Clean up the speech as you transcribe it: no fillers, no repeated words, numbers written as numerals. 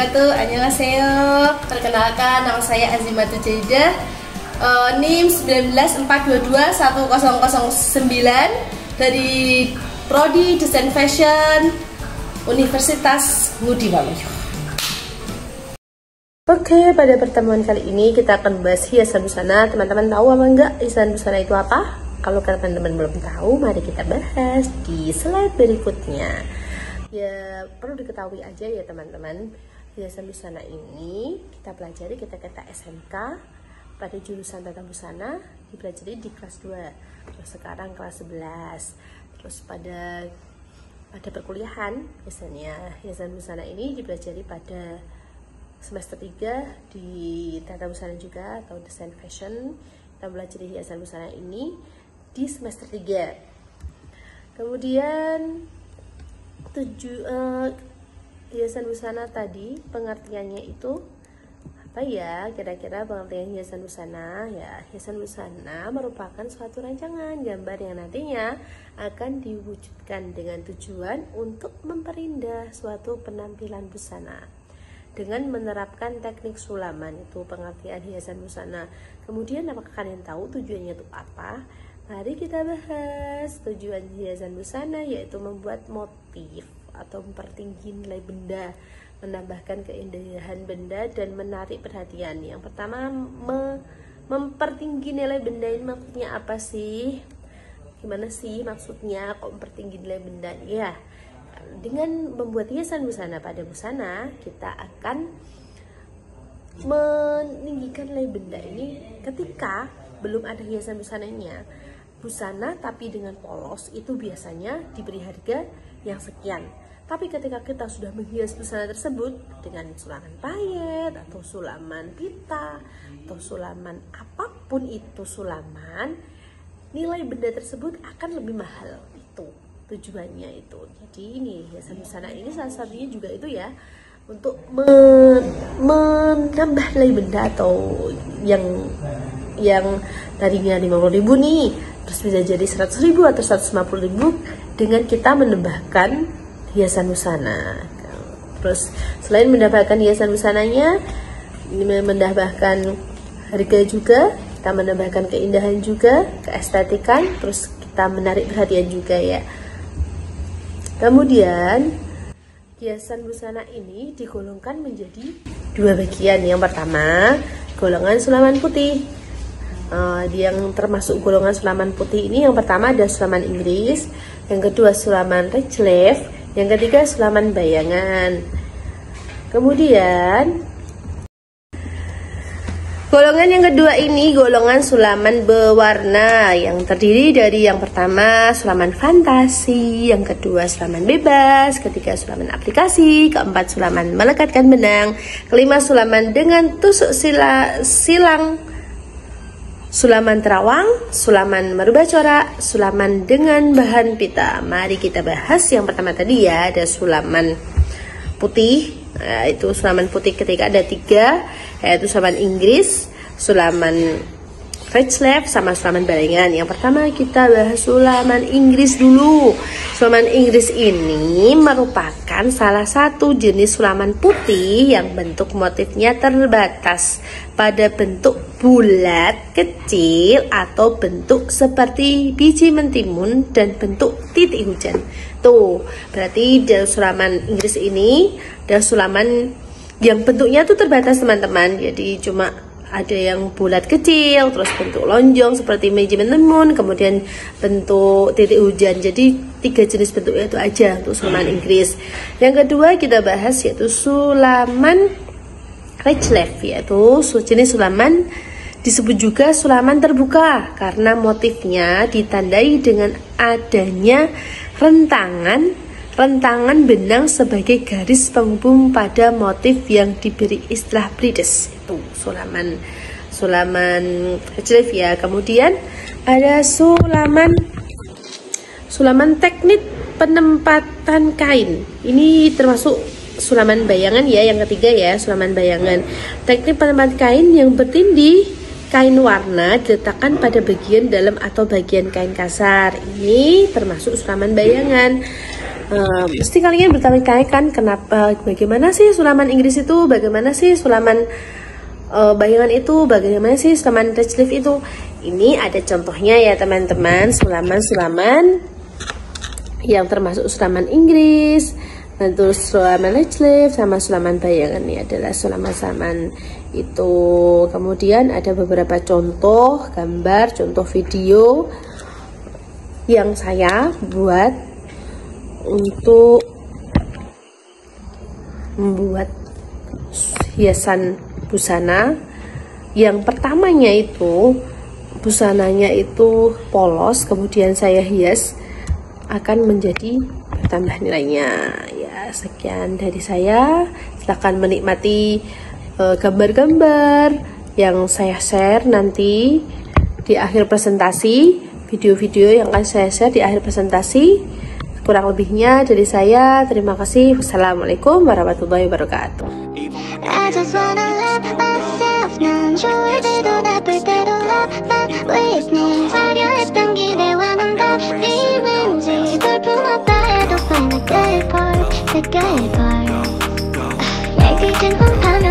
wabarakatuh. Annyeonghaseyo. Perkenalkan, nama saya Azimatul Jaidah, NIM 194221009 dari Prodi Desain Fashion Universitas Ngudi Waluyo. Oke, pada pertemuan kali ini kita akan membahas hiasan busana. Teman-teman tahu apa enggak hiasan busana itu apa? Kalau teman-teman belum tahu, mari kita bahas di slide berikutnya. Ya, perlu diketahui aja ya teman-teman, hiasan busana ini kita pelajari ketika SMK pada jurusan tata busana, dipelajari di kelas 2, terus sekarang kelas 11. Terus pada perkuliahan biasanya hiasan busana ini dipelajari pada semester 3 di tata busana juga atau desain fashion. Kita belajar hiasan busana ini di semester 3. Kemudian hiasan busana tadi pengertiannya itu apa ya? Kira-kira pengertian hiasan busana ya, hiasan busana merupakan suatu rancangan gambar yang nantinya akan diwujudkan dengan tujuan untuk memperindah suatu penampilan busana dengan menerapkan teknik sulaman. Itu pengertian hiasan busana. Kemudian apakah kalian tahu tujuannya itu apa? Mari kita bahas. Tujuan hiasan busana yaitu membuat motif atau mempertinggi nilai benda, menambahkan keindahan benda dan menarik perhatian. Yang pertama, mempertinggi nilai benda ini maksudnya apa sih? Gimana sih maksudnya kok mempertinggi nilai benda? Ya, dengan membuat hiasan busana pada busana, kita akan meninggikan nilai benda ini ketika belum ada hiasan busananya. Busana tapi dengan polos itu biasanya diberi harga yang sekian. Tapi ketika kita sudah menghias busana tersebut dengan sulaman payet atau sulaman pita atau sulaman apapun itu sulaman, nilai benda tersebut akan lebih mahal. Itu tujuannya itu. Jadi ini hiasan busana ini salah satunya juga itu ya, untuk menambah nilai benda atau yang tadinya 50.000 nih, terus bisa jadi 100.000 atau 150.000 dengan kita menambahkan hiasan busana. Terus selain mendapatkan hiasan busananya, menambahkan harga juga, kita menambahkan keindahan juga, keestetikan, terus kita menarik perhatian juga ya. Kemudian hiasan busana ini digolongkan menjadi 2 bagian. Yang pertama, golongan sulaman putih. Yang termasuk golongan sulaman putih ini, yang pertama ada sulaman Inggris, yang kedua sulaman relief, yang ketiga sulaman bayangan. Kemudian golongan yang kedua ini golongan sulaman berwarna, yang terdiri dari yang pertama sulaman fantasi, yang kedua sulaman bebas, ketiga sulaman aplikasi, keempat sulaman melekatkan benang, kelima sulaman dengan tusuk silang, sulaman terawang, sulaman merubah corak, sulaman dengan bahan pita. Mari kita bahas yang pertama tadi ya, ada sulaman putih. Itu sulaman putih ketika ada 3, yaitu sulaman Inggris, sulaman relief, sama sulaman bayangan. Yang pertama kita bahas sulaman Inggris dulu. Sulaman Inggris ini merupakan salah satu jenis sulaman putih yang bentuk motifnya terbatas pada bentuk bulat kecil atau bentuk seperti biji mentimun dan bentuk titik hujan. Tuh, berarti dari sulaman Inggris ini ada sulaman yang bentuknya tuh terbatas teman-teman. Jadi cuma ada yang bulat kecil, terus bentuk lonjong seperti biji mentimun, kemudian bentuk titik hujan. Jadi 3 jenis bentuknya itu aja untuk sulaman Inggris. Yang kedua kita bahas yaitu sulaman relief, yaitu jenis sulaman disebut juga sulaman terbuka karena motifnya ditandai dengan adanya rentangan benang sebagai garis penghubung pada motif yang diberi istilah brides. Itu sulaman relief ya. Kemudian ada sulaman teknik penempatan kain. Ini termasuk sulaman bayangan ya, yang ketiga ya, sulaman bayangan. Teknik penempatan kain yang bertindih kain warna diletakkan pada bagian dalam atau bagian kain kasar. Ini termasuk sulaman bayangan. Mesti kalian bertanya-tanya kan, kenapa, bagaimana sih sulaman Inggris itu, bagaimana sih sulaman bayangan itu, bagaimana sih sulaman Dutch leaf itu. Ini ada contohnya ya teman-teman, sulaman-sulaman yang termasuk sulaman Inggris, dan terus sulaman Dutch leaf sama sulaman bayangan. Ini adalah sulaman-sulaman itu. Kemudian ada beberapa contoh gambar, contoh video yang saya buat untuk membuat hiasan busana. Yang pertamanya itu busananya itu polos, kemudian saya hias, akan menjadi bertambah nilainya. Ya, sekian dari saya. Silahkan menikmati gambar-gambar yang saya share nanti di akhir presentasi, video-video yang akan saya share di akhir presentasi. Kurang lebihnya dari saya, terima kasih. Wassalamualaikum warahmatullahi wabarakatuh. I just wanna love myself. 난 좋을 때도 나쁠 때도 love my listening. 화려했던 기대와는 달리 왠지 볼품없다 해도 find the good part, the good part. 내 기준 혼파면